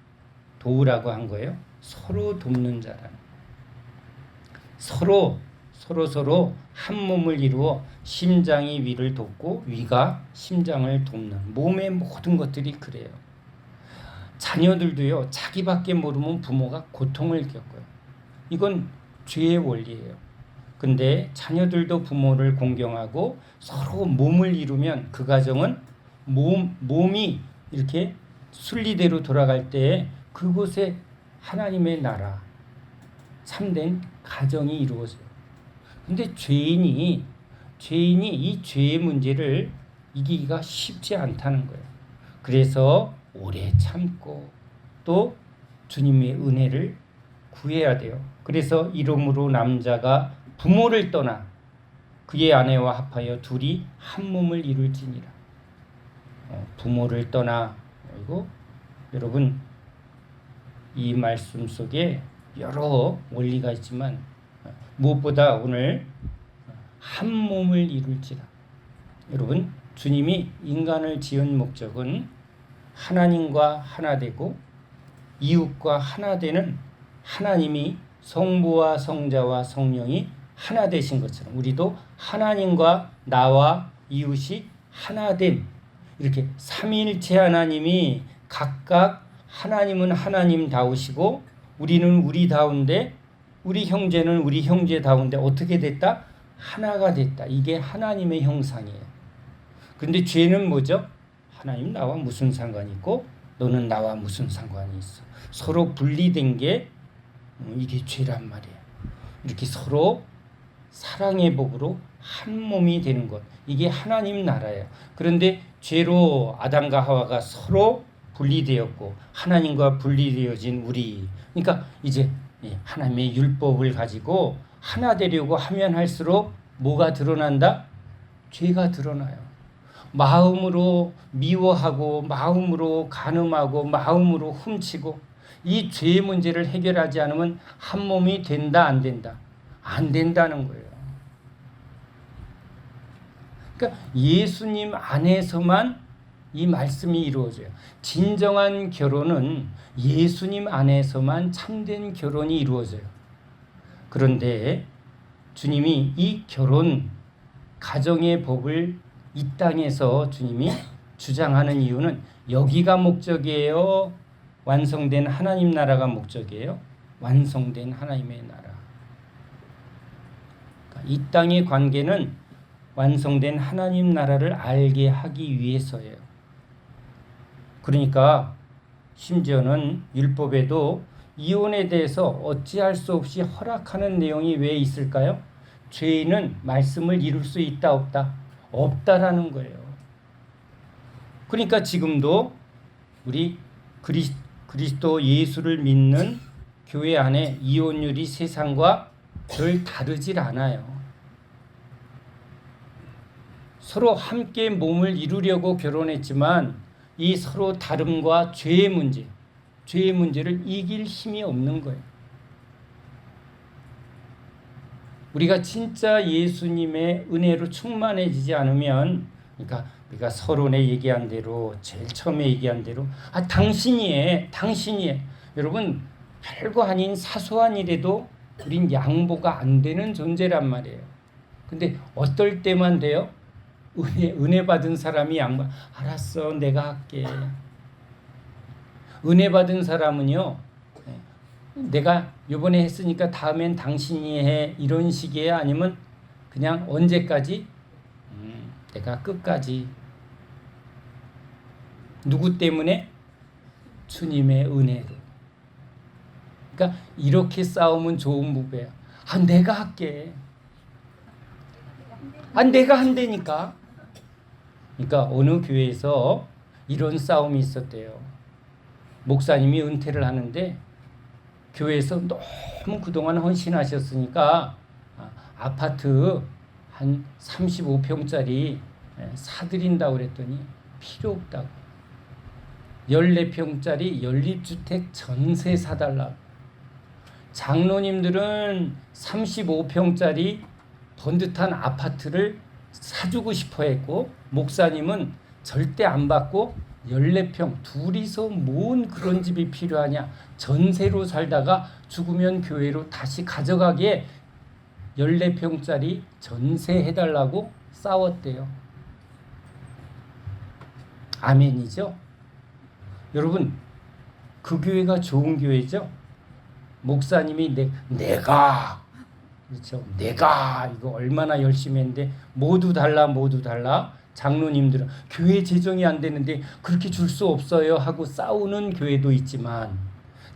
도우라고 한 거예요? 서로 돕는 자라는. 서로 서로 한 몸을 이루어 심장이 위를 돕고 위가 심장을 돕는 몸의 모든 것들이 그래요. 자녀들도요, 자기밖에 모르면 부모가 고통을 겪어요. 이건 죄의 원리예요. 근데 자녀들도 부모를 공경하고 서로 몸을 이루면 그 가정은 몸이 이렇게 순리대로 돌아갈 때 그곳에 하나님의 나라, 참된 가정이 이루어져요. 근데 죄인이 이 죄의 문제를 이기기가 쉽지 않다는 거예요. 그래서 오래 참고 또 주님의 은혜를 구해야 돼요. 그래서 이러므로 남자가 부모를 떠나 그의 아내와 합하여 둘이 한 몸을 이룰지니라. 부모를 떠나, 그리고 여러분 이 말씀 속에 여러 원리가 있지만 무엇보다 오늘 한 몸을 이룰지라. 여러분, 주님이 인간을 지은 목적은 하나님과 하나 되고 이웃과 하나 되는, 하나님이 성부와 성자와 성령이 하나 되신 것처럼 우리도 하나님과 나와 이웃이 하나 됨, 이렇게 삼위일체 하나님이 각각, 하나님은 하나님다우시고 우리는 우리다운데, 우리 형제는 우리 형제다운데 어떻게 됐다? 하나가 됐다. 이게 하나님의 형상이에요. 그런데 죄는 뭐죠? 하나님 나와 무슨 상관이 있고 너는 나와 무슨 상관이 있어. 서로 분리된 게 이게 죄란 말이에요. 이렇게 서로 사랑의 복으로 한 몸이 되는 것, 이게 하나님 나라예요. 그런데 죄로 아담과 하와가 서로 분리되었고 하나님과 분리되어진 우리, 그러니까 이제 하나님의 율법을 가지고 하나 되려고 하면 할수록 뭐가 드러난다? 죄가 드러나요. 마음으로 미워하고 마음으로 간음하고 마음으로 훔치고, 이 죄의 문제를 해결하지 않으면 한 몸이 된다 안 된다? 안 된다는 거예요. 그러니까 예수님 안에서만 이 말씀이 이루어져요. 진정한 결혼은 예수님 안에서만 참된 결혼이 이루어져요. 그런데 주님이 이 결혼, 가정의 복을 이 땅에서 주님이 주장하는 이유는 여기가 목적이에요? 완성된 하나님 나라가 목적이에요? 완성된 하나님의 나라. 그러니까 이 땅의 관계는 완성된 하나님 나라를 알게 하기 위해서예요. 그러니까 심지어는 율법에도 이혼에 대해서 어찌할 수 없이 허락하는 내용이 왜 있을까요? 죄인은 말씀을 이룰 수 있다 없다? 없다라는 거예요. 그러니까 지금도 우리 그리스도 예수를 믿는 교회 안에 이혼율이 세상과 별 다르질 않아요. 서로 함께 몸을 이루려고 결혼했지만 이 서로 다름과 죄의 문제를 이길 힘이 없는 거예요. 우리가 진짜 예수님의 은혜로 충만해지지 않으면, 그러니까 우리가 서론에 얘기한 대로, 제일 처음에 얘기한 대로 당신이 해. 여러분, 별거 아닌 사소한 일에도 우린 양보가 안 되는 존재란 말이에요. 근데 어떨 때만 돼요? 은혜 받은 사람이 알았어, 내가 할게. 은혜 받은 사람은요, 내가 요번에 했으니까 다음엔 당신이 해, 이런 식이에요? 아니면 그냥 언제까지? 내가 끝까지. 누구 때문에? 주님의 은혜로. 그러니까 이렇게 싸우면 좋은 부부예요. 내가 할게. 내가 한다니까. 그러니까 어느 교회에서 이런 싸움이 있었대요. 목사님이 은퇴를 하는데 교회에서 너무 그동안 헌신하셨으니까 아파트 한 35평짜리 사드린다고 그랬더니 필요 없다고. 14평짜리 연립주택 전세 사달라고. 장로님들은 35평짜리 번듯한 아파트를 사주고 싶어 했고, 목사님은 절대 안 받고 14평, 둘이서 뭔 그런 집이 필요하냐. 전세로 살다가 죽으면 교회로 다시 가져가게 14평짜리 전세해달라고 싸웠대요. 아멘이죠? 여러분, 그 교회가 좋은 교회죠? 목사님이 내가 그렇죠. 내가 이거 얼마나 열심히 했는데 모두 달라. 장로님들은 교회 재정이 안 되는데 그렇게 줄 수 없어요 하고 싸우는 교회도 있지만,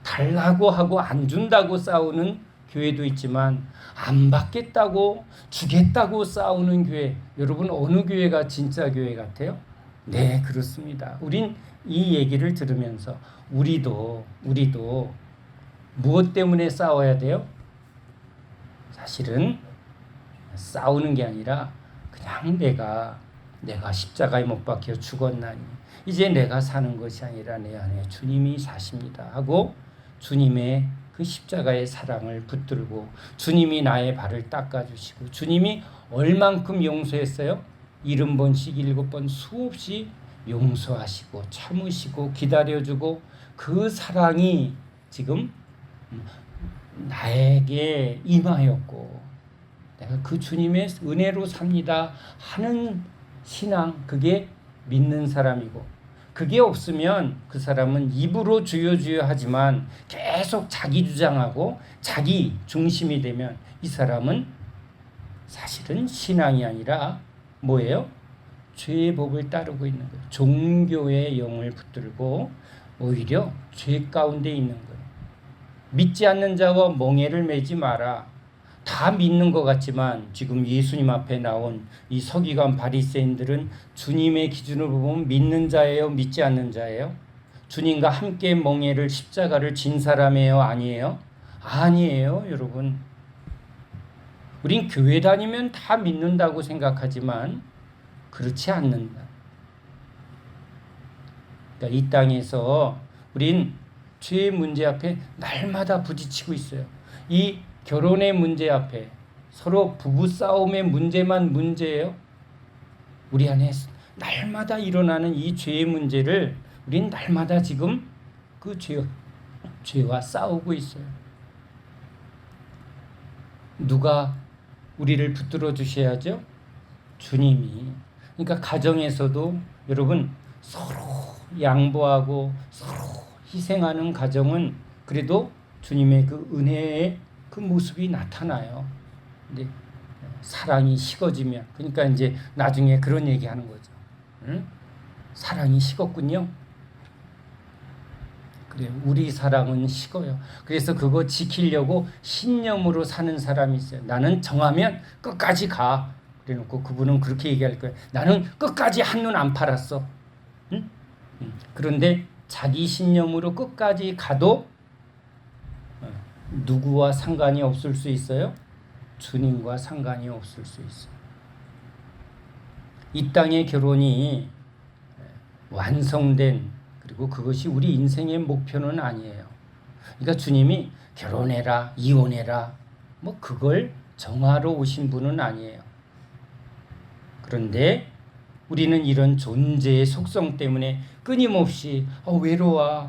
달라고 하고 안 준다고 싸우는 교회도 있지만, 안 받겠다고 주겠다고 싸우는 교회, 여러분 어느 교회가 진짜 교회 같아요? 네, 그렇습니다. 우린 이 얘기를 들으면서 우리도 무엇 때문에 싸워야 돼요? 사실은 싸우는 게 아니라 그냥 내가 십자가에 못 박혀 죽었나니 이제 내가 사는 것이 아니라 내 안에 주님이 사십니다 하고 주님의 그 십자가의 사랑을 붙들고, 주님이 나의 발을 닦아주시고, 주님이 얼만큼 용서했어요? 70번씩 7번 수없이 용서하시고 참으시고 기다려주고, 그 사랑이 지금 나에게 임하였고 내가 그 주님의 은혜로 삽니다 하는 신앙, 그게 믿는 사람이고, 그게 없으면 그 사람은 입으로 주여 주여 하지만 계속 자기 주장하고 자기 중심이 되면 이 사람은 사실은 신앙이 아니라 뭐예요? 죄의 법을 따르고 있는 거예요. 종교의 영을 붙들고 오히려 죄 가운데 있는 거예요. 믿지 않는 자와 멍에를 매지 마라. 다 믿는 것 같지만 지금 예수님 앞에 나온 이 서기관 바리새인들은 주님의 기준으로 보면 믿는 자예요, 믿지 않는 자예요? 주님과 함께 멍에를 십자가를 진 사람이에요, 아니에요? 아니에요, 여러분. 우린 교회 다니면 다 믿는다고 생각하지만 그렇지 않는다. 그러니까 이 땅에서 우린 죄의 문제 앞에 날마다 부딪히고 있어요. 이 결혼의 문제 앞에 서로 부부싸움의 문제만 문제예요. 우리 안에 날마다 일어나는 이 죄의 문제를 우린 날마다 지금 그 죄와 싸우고 있어요. 누가 우리를 붙들어 주셔야죠? 주님이. 그러니까 가정에서도 여러분 서로 양보하고 서로 희생하는 가정은 그래도 주님의 그 은혜의 그 모습이 나타나요. 근데 사랑이 식어지면, 그러니까 이제 나중에 그런 얘기하는 거죠. 응? 사랑이 식었군요. 그래, 우리 사랑은 식어요. 그래서 그거 지키려고 신념으로 사는 사람이 있어요. 나는 정하면 끝까지 가. 그래놓고 그분은 그렇게 얘기할 거예요. 나는 끝까지 한눈 안 팔았어. 응? 그런데 자기 신념으로 끝까지 가도 누구와 상관이 없을 수 있어요? 주님과 상관이 없을 수 있어요. 이 땅의 결혼이 완성된, 그리고 그것이 우리 인생의 목표는 아니에요. 그러니까 주님이 결혼해라, 이혼해라, 뭐 그걸 정하러 오신 분은 아니에요. 그런데 우리는 이런 존재의 속성 때문에 끊임없이 외로워,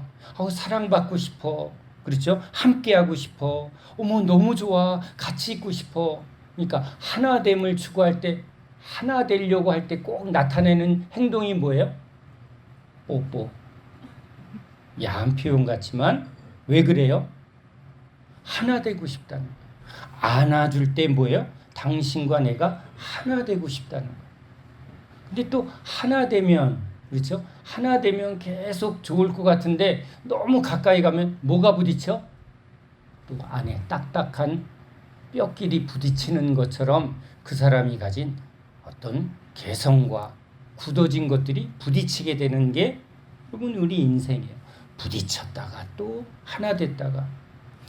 사랑받고 싶어, 그렇죠? 함께하고 싶어, 어머 너무 좋아, 같이 있고 싶어. 그러니까 하나됨을 추구할 때, 하나 되려고 할 때 꼭 나타내는 행동이 뭐예요? 뽀뽀. 야한 표현 같지만 왜 그래요? 하나 되고 싶다는 거예요. 안아줄 때 뭐예요? 당신과 내가 하나 되고 싶다는 거예요. 근데 또 하나 되면, 그렇죠? 하나 되면 계속 좋을 것 같은데 너무 가까이 가면 뭐가 부딪혀? 또 안에 딱딱한 뼈끼리 부딪히는 것처럼 그 사람이 가진 어떤 개성과 굳어진 것들이 부딪히게 되는 게 여러분 우리 인생이에요. 부딪혔다가 또 하나 됐다가,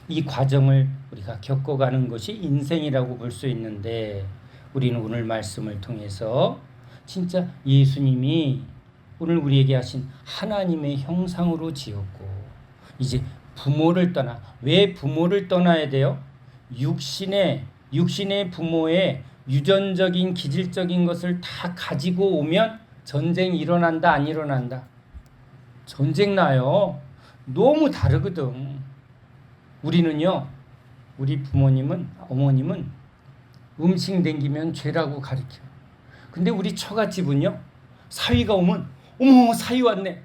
이 과정을 우리가 겪어가는 것이 인생이라고 볼 수 있는데, 우리는 오늘 말씀을 통해서 진짜 예수님이 오늘 우리에게 하신 하나님의 형상으로 지었고, 이제 부모를 떠나, 왜 부모를 떠나야 돼요? 육신의 부모의 유전적인 기질적인 것을 다 가지고 오면 전쟁이 일어난다, 안 일어난다? 전쟁 나요. 너무 다르거든. 우리는요, 우리 부모님은, 어머님은 음식 남기면 죄라고 가르쳐요. 근데 우리 처갓집은요, 사위가 오면 어머 사위 왔네.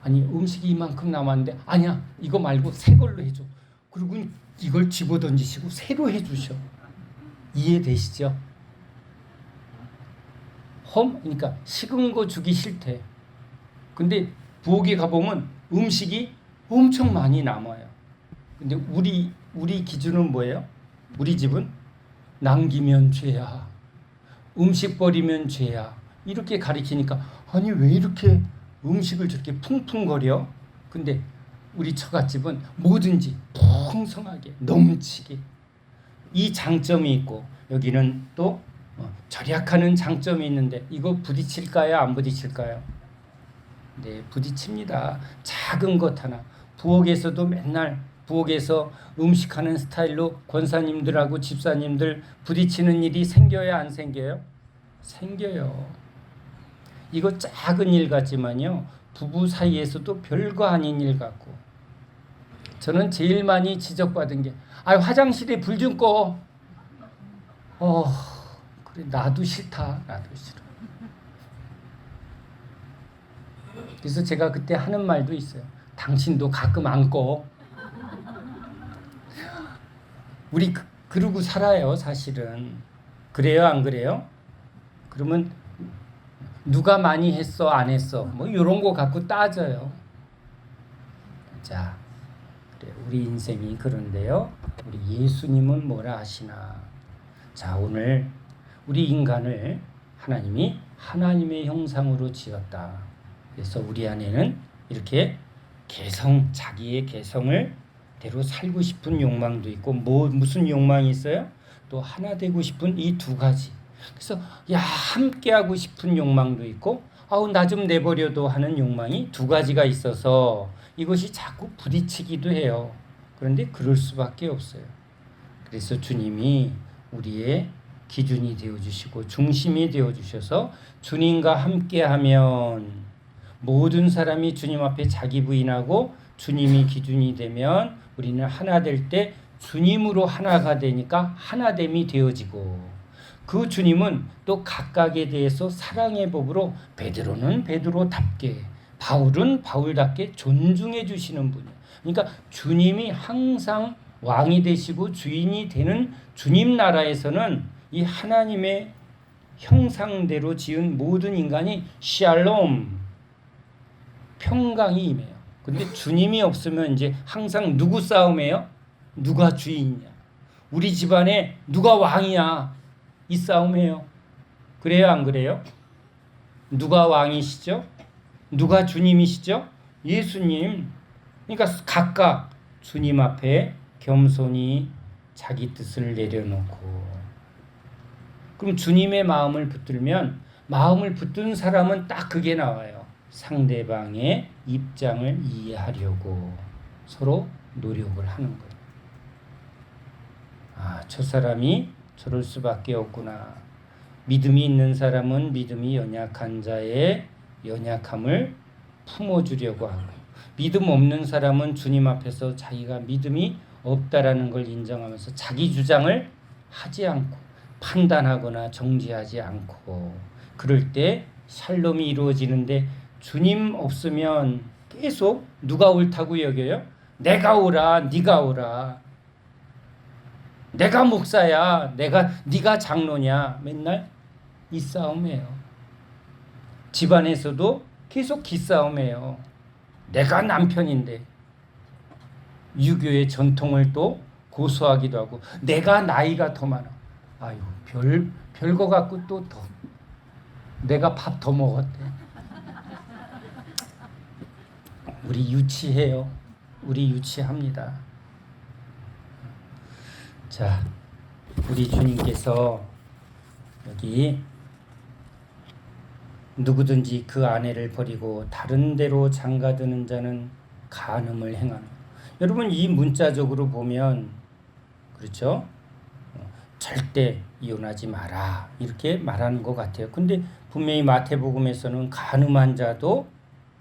아니 음식이 이만큼 남았는데 아니야 이거 말고 새 걸로 해줘. 그리고 이걸 집어던지시고 새로 해주셔. 이해되시죠? 그러니까 식은 거 주기 싫대. 근데 부엌에 가보면 음식이 엄청 많이 남아요. 근데 우리 기준은 뭐예요? 우리 집은 남기면 죄야, 음식 버리면 죄야, 이렇게 가리키니까 아니 왜 이렇게 음식을 저렇게 풍풍거려? 근데 우리 처갓집은 뭐든지 풍성하게 넘치게, 이 장점이 있고 여기는 또 절약하는 장점이 있는데 이거 부딪힐까요? 안 부딪힐까요? 네, 부딪힙니다. 작은 것 하나. 부엌에서도 맨날 부엌에서 음식하는 스타일로 권사님들하고 집사님들 부딪히는 일이 생겨야 안 생겨요? 생겨요. 이거 작은 일 같지만요, 부부 사이에서도 별거 아닌 일 같고. 저는 제일 많이 지적받은 게 화장실에 불 좀 꺼. 그래 나도 싫다. 나도 싫어. 그래서 제가 그때 하는 말도 있어요. 당신도 가끔 안 꺼. 우리 그러고 살아요 사실은. 그래요 안 그래요? 그러면 누가 많이 했어 안 했어 뭐 이런 거 갖고 따져요. 자, 그래, 우리 인생이 그런데요, 우리 예수님은 뭐라 하시나. 자, 오늘 우리 인간을 하나님이 하나님의 형상으로 지었다. 그래서 우리 안에는 이렇게 자기의 개성을 대로 살고 싶은 욕망도 있고, 무슨 욕망이 있어요? 또 하나 되고 싶은 이 두 가지. 그래서 함께 하고 싶은 욕망도 있고, 나 좀 내버려도 하는 욕망이 두 가지가 있어서 이것이 자꾸 부딪히기도 해요. 그런데 그럴 수밖에 없어요. 그래서 주님이 우리의 기준이 되어주시고 중심이 되어주셔서 주님과 함께하면, 모든 사람이 주님 앞에 자기 부인하고 주님이 기준이 되면 우리는 하나 될 때 주님으로 하나가 되니까 하나됨이 되어지고, 그 주님은 또 각각에 대해서 사랑의 법으로 베드로는 베드로답게, 바울은 바울답게 존중해 주시는 분이에요. 그러니까 주님이 항상 왕이 되시고 주인이 되는 주님 나라에서는 이 하나님의 형상대로 지은 모든 인간이 샬롬, 평강이 임해요. 근데 주님이 없으면 이제 항상 누구 싸움이에요? 누가 주인이냐? 우리 집안에 누가 왕이야? 이 싸움이에요. 그래요 안 그래요? 누가 왕이시죠? 누가 주님이시죠? 예수님. 그러니까 각각 주님 앞에 겸손히 자기 뜻을 내려놓고, 그럼 주님의 마음을 붙들면, 마음을 붙든 사람은 딱 그게 나와요. 상대방의 입장을 이해하려고 서로 노력을 하는 거예요. 저 사람이 저럴 수밖에 없구나. 믿음이 있는 사람은 믿음이 연약한 자의 연약함을 품어주려고 하고, 믿음 없는 사람은 주님 앞에서 자기가 믿음이 없다라는 걸 인정하면서 자기 주장을 하지 않고 판단하거나 정지하지 않고, 그럴 때 샬롬이 이루어지는데, 주님 없으면 계속 누가 옳다고 여겨요? 내가 오라, 네가 오라. 내가 목사야, 네가 장로냐. 맨날 이 싸움이에요. 집안에서도 계속 기싸움이에요. 내가 남편인데, 유교의 전통을 또 고수하기도 하고, 내가 나이가 더 많아. 별거 갖고 또 더 내가 밥 더 먹었대. 우리 유치해요. 우리 유치합니다. 자, 우리 주님께서 여기 누구든지 그 아내를 버리고 다른 데로 장가드는 자는 간음을 행하노. 여러분, 이 문자적으로 보면 그렇죠? 절대 이혼하지 마라 이렇게 말하는 것 같아요. 근데 분명히 마태복음에서는 간음한 자도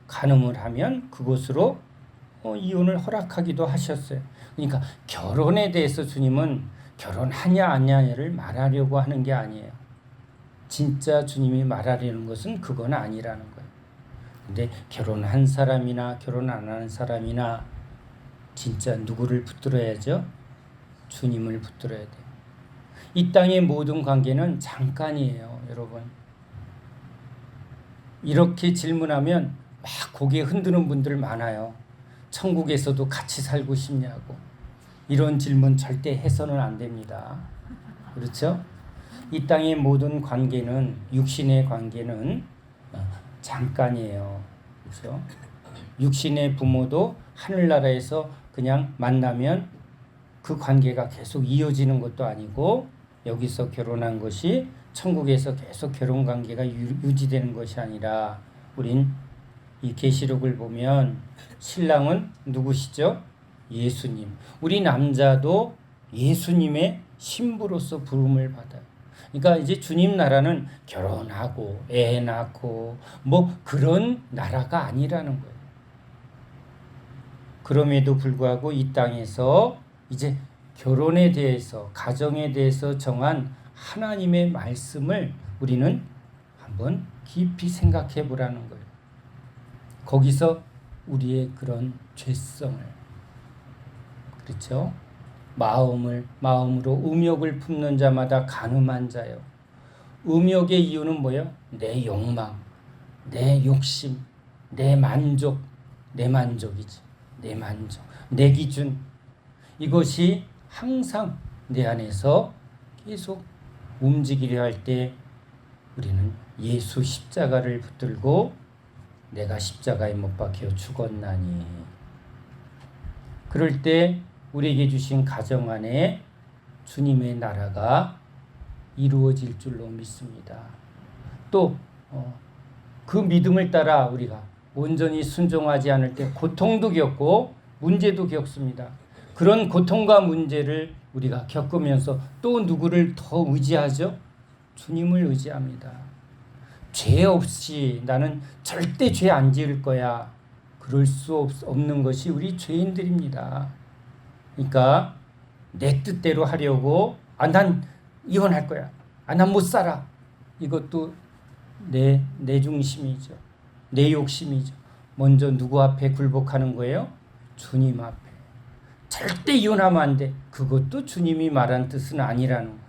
간음을 하면 그것으로 이혼을 허락하기도 하셨어요. 그러니까 결혼에 대해서 주님은 결혼하냐 아니냐를 말하려고 하는 게 아니에요. 진짜 주님이 말하려는 것은 그건 아니라는 거예요. 근데 결혼한 사람이나 결혼 안 하는 사람이나 진짜 누구를 붙들어야죠? 주님을 붙들어야 돼요. 이 땅의 모든 관계는 잠깐이에요, 여러분. 이렇게 질문하면 막 고개 흔드는 분들 많아요. 천국에서도 같이 살고 싶냐고. 이런 질문 절대 해서는 안 됩니다. 그렇죠? 이 땅의 모든 관계는, 육신의 관계는 잠깐이에요. 그렇죠? 육신의 부모도 하늘나라에서 그냥 만나면 그 관계가 계속 이어지는 것도 아니고, 여기서 결혼한 것이 천국에서 계속 결혼 관계가 유지되는 것이 아니라, 우린 이 계시록을 보면 신랑은 누구시죠? 예수님. 우리 남자도 예수님의 신부로서 부름을 받아요. 그러니까 이제 주님 나라는 결혼하고 애 낳고 뭐 그런 나라가 아니라는 거예요. 그럼에도 불구하고 이 땅에서 이제 결혼에 대해서, 가정에 대해서 정한 하나님의 말씀을 우리는 한번 깊이 생각해 보라는 거예요. 거기서 우리의 그런 죄성을, 그렇죠? 마음으로 음욕을 품는 자마다 간음한 자요. 음욕의 이유는 뭐예요? 내 욕망, 내 욕심, 내 만족, 내 만족이지. 내 만족, 내 기준. 이것이 항상 내 안에서 계속 움직이려 할 때 우리는 예수 십자가를 붙들고 내가 십자가에 못 박혀 죽었나니, 그럴 때 우리에게 주신 가정 안에 주님의 나라가 이루어질 줄로 믿습니다. 또 그 믿음을 따라 우리가 온전히 순종하지 않을 때 고통도 겪고 문제도 겪습니다. 그런 고통과 문제를 우리가 겪으면서 또 누구를 더 의지하죠? 주님을 의지합니다. 죄 없이 나는 절대 죄 안 지을 거야. 그럴 수 없는 것이 우리 죄인들입니다. 그러니까 내 뜻대로 하려고, 난 이혼할 거야. 난 못 살아. 이것도 내 중심이죠. 내 욕심이죠. 먼저 누구 앞에 굴복하는 거예요? 주님 앞에. 절대 이혼하면 안 돼. 그것도 주님이 말한 뜻은 아니라는 거예요.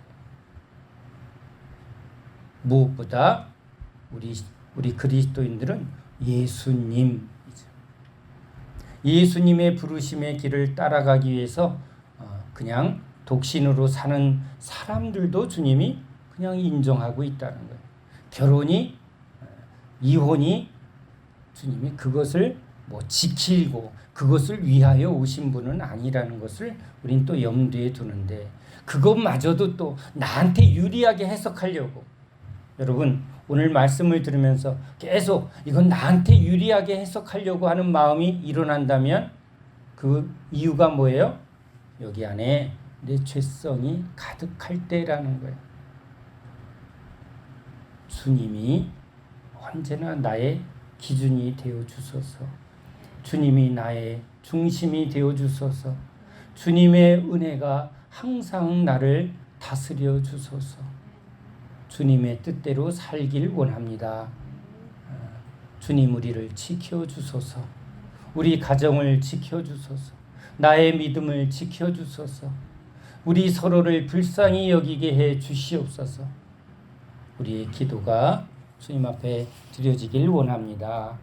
무엇보다 우리 그리스도인들은 예수님이죠. 예수님의 부르심의 길을 따라가기 위해서 그냥 독신으로 사는 사람들도 주님이 그냥 인정하고 있다는 거예요. 결혼이, 이혼이 주님이 그것을 지키고 그것을 위하여 오신 분은 아니라는 것을 우린 또 염두에 두는데, 그것마저도 또 나한테 유리하게 해석하려고, 여러분 오늘 말씀을 들으면서 계속 이건 나한테 유리하게 해석하려고 하는 마음이 일어난다면 그 이유가 뭐예요? 여기 안에 내 죄성이 가득할 때라는 거예요. 주님이 언제나 나의 기준이 되어 주소서. 주님이 나의 중심이 되어 주소서. 주님의 은혜가 항상 나를 다스려 주소서. 주님의 뜻대로 살길 원합니다. 주님 우리를 지켜주소서. 우리 가정을 지켜주소서. 나의 믿음을 지켜주소서. 우리 서로를 불쌍히 여기게 해 주시옵소서. 우리의 기도가 주님 앞에 드려지길 원합니다.